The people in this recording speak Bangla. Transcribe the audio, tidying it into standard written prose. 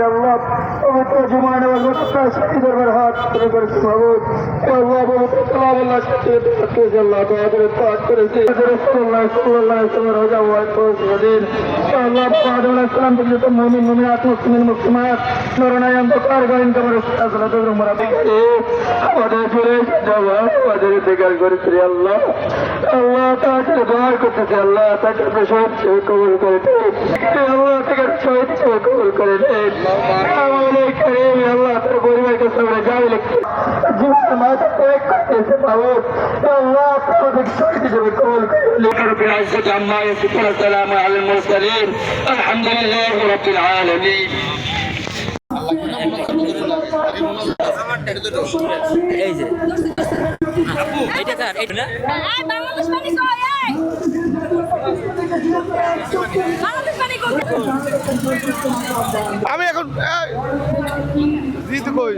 Allah পবিত্র জুমার নামাজ মুক্তার শহীদের হাত ধরে করেছে মাহবুব আল্লাহ পবিত্র কালামুল্লাহ শহীদ আল্লাহ তাআলা পাক করেছে রাসূলুল্লাহ সাল্লাল্লাহু আলাইহি ওয়াসাল্লাম রোজা ওয়াত করেছেন আল্লাহ আদম সালাম থেকে তো মুমিন মুমিনাত মুসলিম মুসলিমাত নরনায় অন্ধকার গায়ন কবর সালাত মুরাদি আমাদের ফিরে যাওয়া আমাদের বেকার করেছে আল্লাহ আল্লাহ তাআলা দোয়া করতেছে আল্লাহ তাকে শহীদ কবুল করে আল্লাহ তাকে শহীদ কবুল করে আল্লাহ তার পরিবারকে সামনে যাবে লিখছে জীবন মাথা ত্যাগ করতেছে বাবু আল্লাহ তাদের শহীদ হিসেবে কবুল করে عما يصفون السلام على المرسلين الحمد لله رب العالمين এই যে আপু এটা স্যার এটা না বাংলাদেশ পানি কই বাংলাদেশ পানি কই আমি এখন জিতু কই